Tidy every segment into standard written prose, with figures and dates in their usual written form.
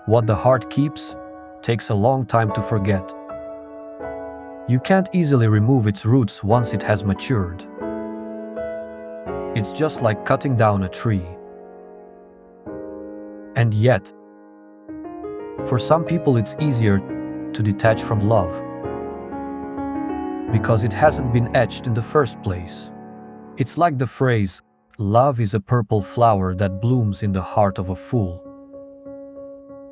What the heart keeps takes a long time to forget. You can't easily remove its roots once it has matured. It's just like cutting down a tree. And yet, for some people it's easier to detach from love, because it hasn't been etched in the first place. It's like the phrase, "Love is a purple flower that blooms in the heart of a fool."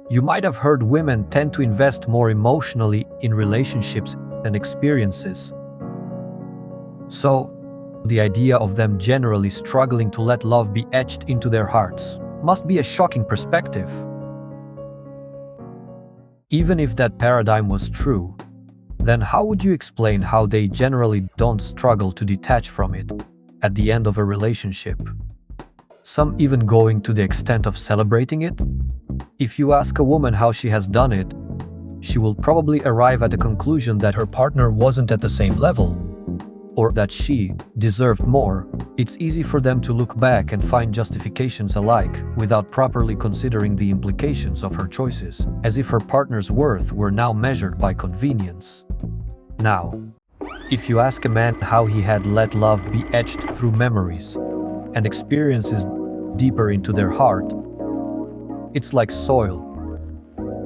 You might have heard women tend to invest more emotionally in relationships and experiences. So, the idea of them generally struggling to let love be etched into their hearts must be a shocking perspective. Even if that paradigm was true, then how would you explain how they generally don't struggle to detach from it at the end of a relationship? Some even going to the extent of celebrating it? If you ask a woman how she has done it, she will probably arrive at the conclusion that her partner wasn't at the same level, or that she deserved more. It's easy for them to look back and find justifications alike without properly considering the implications of her choices, as if her partner's worth were now measured by convenience. Now, if you ask a man how he had let love be etched through memories and experiences deeper into their heart, it's like soil.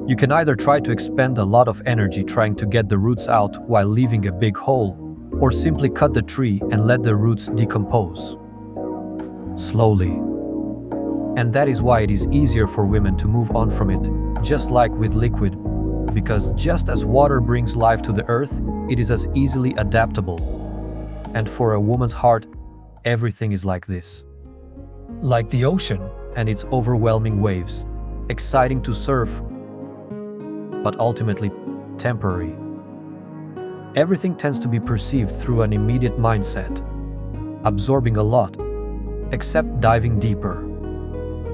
You can either try to expend a lot of energy trying to get the roots out while leaving a big hole, or simply cut the tree and let the roots decompose slowly. And that is why it is easier for women to move on from it, just like with liquid, because just as water brings life to the earth, it is as easily adaptable. And for a woman's heart, everything is like this. Like the ocean and its overwhelming waves, exciting to surf, but ultimately temporary. Everything tends to be perceived through an immediate mindset, absorbing a lot, except diving deeper.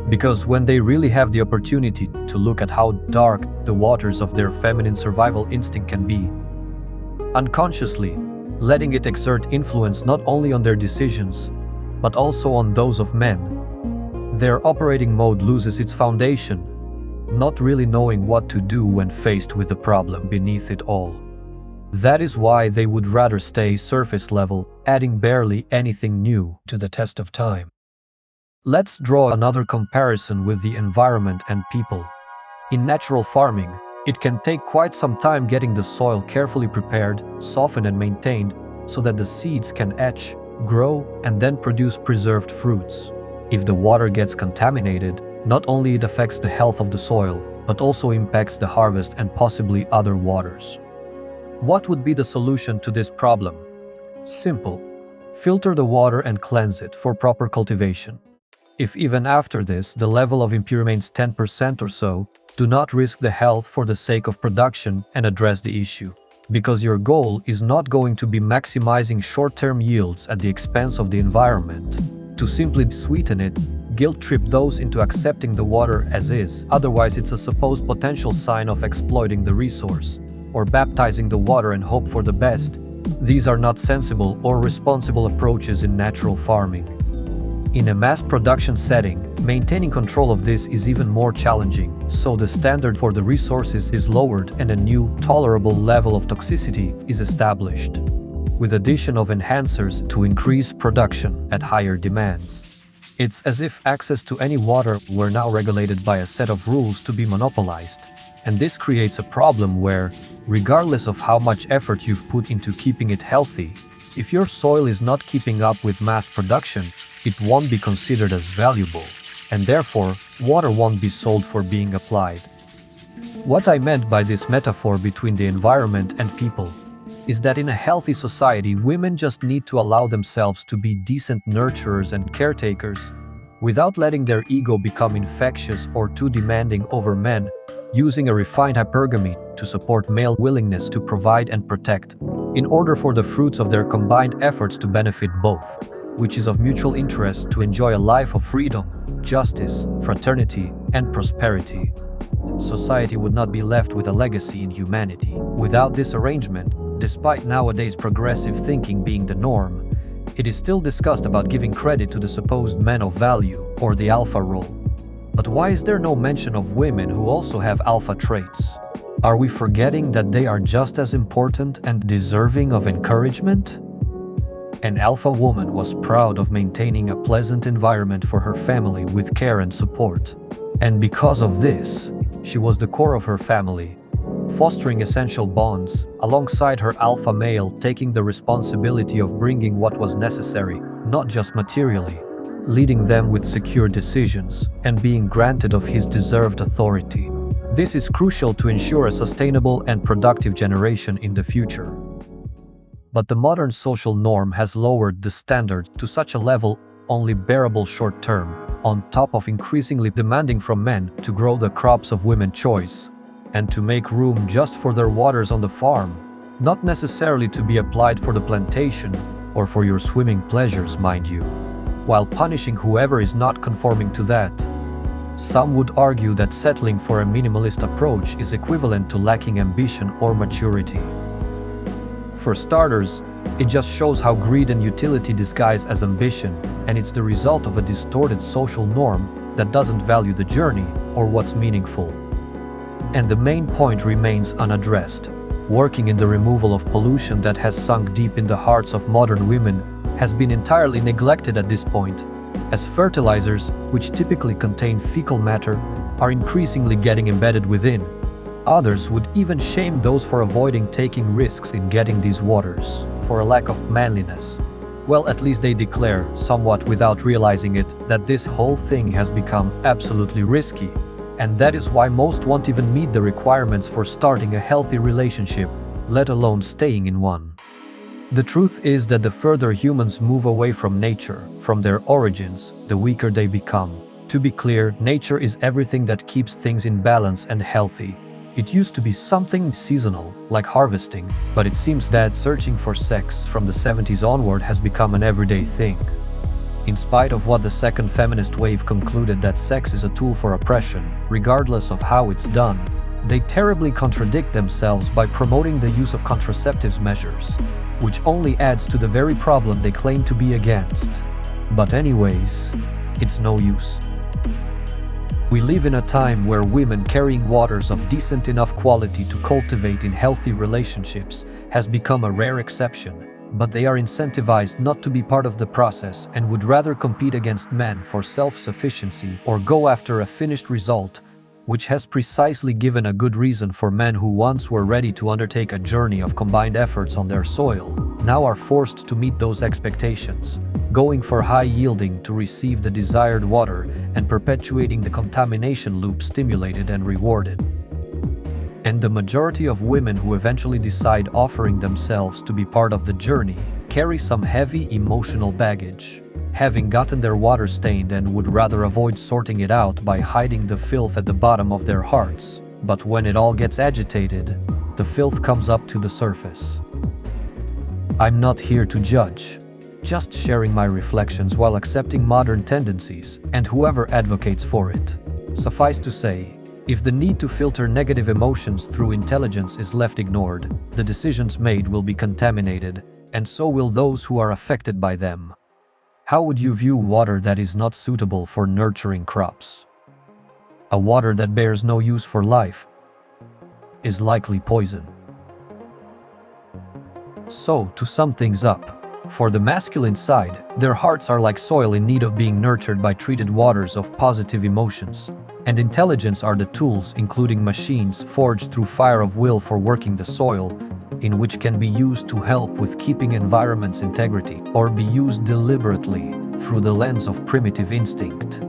Because when they really have the opportunity to look at how dark the waters of their feminine survival instinct can be, unconsciously letting it exert influence not only on their decisions, but also on those of men, their operating mode loses its foundation, not really knowing what to do when faced with the problem beneath it all. That is why they would rather stay surface level, adding barely anything new to the test of time. Let's draw another comparison with the environment and people. In natural farming, it can take quite some time getting the soil carefully prepared, softened and maintained so that the seeds can etch, grow, and then produce preserved fruits. If the water gets contaminated, not only it affects the health of the soil, but also impacts the harvest and possibly other waters. What would be the solution to this problem? Simple. Filter the water and cleanse it for proper cultivation. If even after this the level of impurity remains 10% or so, do not risk the health for the sake of production and address the issue. Because your goal is not going to be maximizing short-term yields at the expense of the environment. To simply sweeten it, guilt-trip those into accepting the water as is, otherwise it's a supposed potential sign of exploiting the resource, or baptizing the water and hope for the best. These are not sensible or responsible approaches in natural farming. In a mass production setting, maintaining control of this is even more challenging, so the standard for the resources is lowered and a new, tolerable level of toxicity is established, with addition of enhancers to increase production at higher demands. It's as if access to any water were now regulated by a set of rules to be monopolized. And this creates a problem where, regardless of how much effort you've put into keeping it healthy, if your soil is not keeping up with mass production, it won't be considered as valuable, and therefore, water won't be sold for being applied. What I meant by this metaphor between the environment and people is that in a healthy society, women just need to allow themselves to be decent nurturers and caretakers, without letting their ego become infectious or too demanding over men, using a refined hypergamy to support male willingness to provide and protect, in order for the fruits of their combined efforts to benefit both, which is of mutual interest to enjoy a life of freedom, justice, fraternity, and prosperity. Society would not be left with a legacy in humanity. Without this arrangement, despite nowadays progressive thinking being the norm, it is still discussed about giving credit to the supposed men of value or the alpha role. But why is there no mention of women who also have alpha traits? Are we forgetting that they are just as important and deserving of encouragement? An alpha woman was proud of maintaining a pleasant environment for her family with care and support. And because of this, she was the core of her family, fostering essential bonds, alongside her alpha male taking the responsibility of bringing what was necessary, not just materially, leading them with secure decisions, and being granted of his deserved authority. This is crucial to ensure a sustainable and productive generation in the future. But the modern social norm has lowered the standard to such a level only bearable short-term, on top of increasingly demanding from men to grow the crops of women's choice, and to make room just for their waters on the farm, not necessarily to be applied for the plantation or for your swimming pleasures, mind you, while punishing whoever is not conforming to that. Some would argue that settling for a minimalist approach is equivalent to lacking ambition or maturity. For starters, it just shows how greed and utility disguise as ambition, and it's the result of a distorted social norm that doesn't value the journey or what's meaningful. And the main point remains unaddressed. Working in the removal of pollution that has sunk deep in the hearts of modern women has been entirely neglected at this point, as fertilizers, which typically contain fecal matter, are increasingly getting embedded within. Others would even shame those for avoiding taking risks in getting these waters, for a lack of manliness. Well, at least they declare, somewhat without realizing it, that this whole thing has become absolutely risky. And that is why most won't even meet the requirements for starting a healthy relationship, let alone staying in one. The truth is that the further humans move away from nature, from their origins, the weaker they become. To be clear, nature is everything that keeps things in balance and healthy. It used to be something seasonal, like harvesting, but it seems that searching for sex from the 70s onward has become an everyday thing. In spite of what the second feminist wave concluded that sex is a tool for oppression, regardless of how it's done, they terribly contradict themselves by promoting the use of contraceptive measures, which only adds to the very problem they claim to be against. But anyways, it's no use. We live in a time where women carrying waters of decent enough quality to cultivate in healthy relationships has become a rare exception, but they are incentivized not to be part of the process and would rather compete against men for self-sufficiency or go after a finished result, which has precisely given a good reason for men who once were ready to undertake a journey of combined efforts on their soil, now are forced to meet those expectations, going for high yielding to receive the desired water and perpetuating the contamination loop stimulated and rewarded. And the majority of women who eventually decide offering themselves to be part of the journey carry some heavy emotional baggage, having gotten their water stained and would rather avoid sorting it out by hiding the filth at the bottom of their hearts. But when it all gets agitated, the filth comes up to the surface. I'm not here to judge, just sharing my reflections while accepting modern tendencies and whoever advocates for it. Suffice to say, if the need to filter negative emotions through intelligence is left ignored, the decisions made will be contaminated, and so will those who are affected by them. How would you view water that is not suitable for nurturing crops? A water that bears no use for life is likely poison. So, to sum things up, for the masculine side, their hearts are like soil in need of being nurtured by treated waters of positive emotions, and intelligence are the tools, including machines forged through fire of will for working the soil, in which can be used to help with keeping environment's integrity, or be used deliberately through the lens of primitive instinct.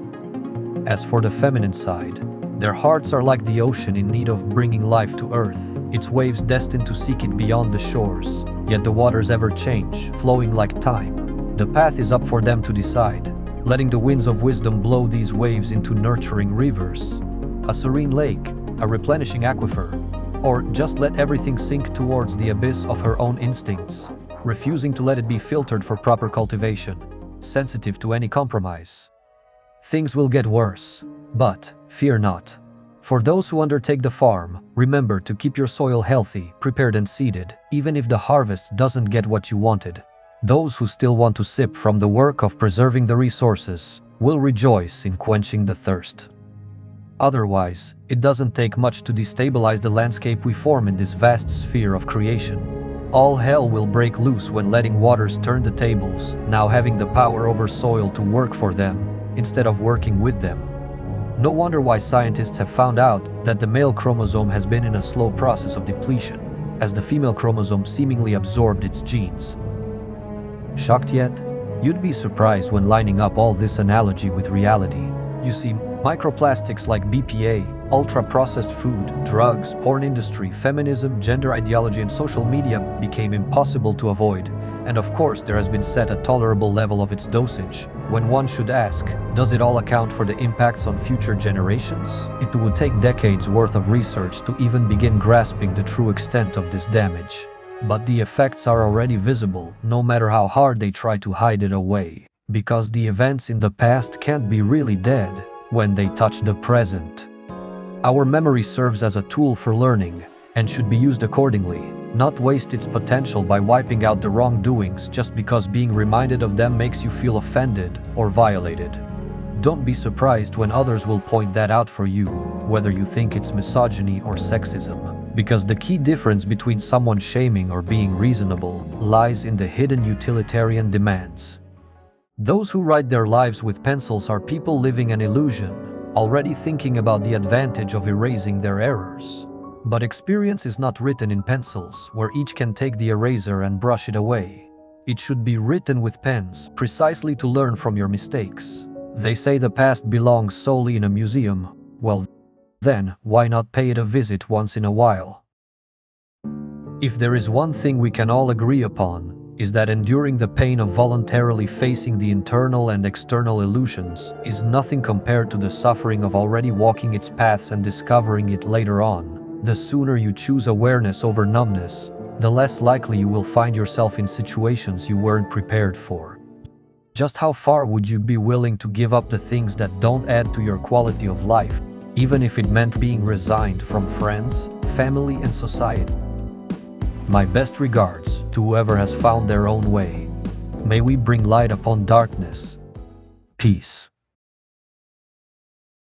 As for the feminine side, their hearts are like the ocean in need of bringing life to earth, its waves destined to seek it beyond the shores, yet the waters ever change, flowing like time. The path is up for them to decide, letting the winds of wisdom blow these waves into nurturing rivers, a serene lake, a replenishing aquifer, or just let everything sink towards the abyss of her own instincts, refusing to let it be filtered for proper cultivation, sensitive to any compromise. Things will get worse, but fear not. For those who undertake the farm, remember to keep your soil healthy, prepared and seeded, even if the harvest doesn't get what you wanted. Those who still want to sip from the work of preserving the resources will rejoice in quenching the thirst. Otherwise, it doesn't take much to destabilize the landscape we form in this vast sphere of creation. All hell will break loose when letting waters turn the tables, now having the power over soil to work for them, instead of working with them. No wonder why scientists have found out that the male chromosome has been in a slow process of depletion, as the female chromosome seemingly absorbed its genes. Shocked yet? You'd be surprised when lining up all this analogy with reality. You see, microplastics like BPA, ultra-processed food, drugs, porn industry, feminism, gender ideology, and social media became impossible to avoid. And of course, there has been set a tolerable level of its dosage. When one should ask, does it all account for the impacts on future generations? It would take decades worth of research to even begin grasping the true extent of this damage. But the effects are already visible, no matter how hard they try to hide it away. Because the events in the past can't be really dead when they touch the present. Our memory serves as a tool for learning, and should be used accordingly, not waste its potential by wiping out the wrongdoings just because being reminded of them makes you feel offended or violated. Don't be surprised when others will point that out for you, whether you think it's misogyny or sexism, because the key difference between someone shaming or being reasonable lies in the hidden utilitarian demands. Those who write their lives with pencils are people living an illusion, already thinking about the advantage of erasing their errors. But experience is not written in pencils, where each can take the eraser and brush it away. It should be written with pens, precisely to learn from your mistakes. They say the past belongs solely in a museum. Well, then, why not pay it a visit once in a while? If there is one thing we can all agree upon, is that enduring the pain of voluntarily facing the internal and external illusions is nothing compared to the suffering of already walking its paths and discovering it later on. The sooner you choose awareness over numbness, the less likely you will find yourself in situations you weren't prepared for. Just how far would you be willing to give up the things that don't add to your quality of life, even if it meant being resigned from friends, family, and society? My best regards to whoever has found their own way. May we bring light upon darkness. Peace.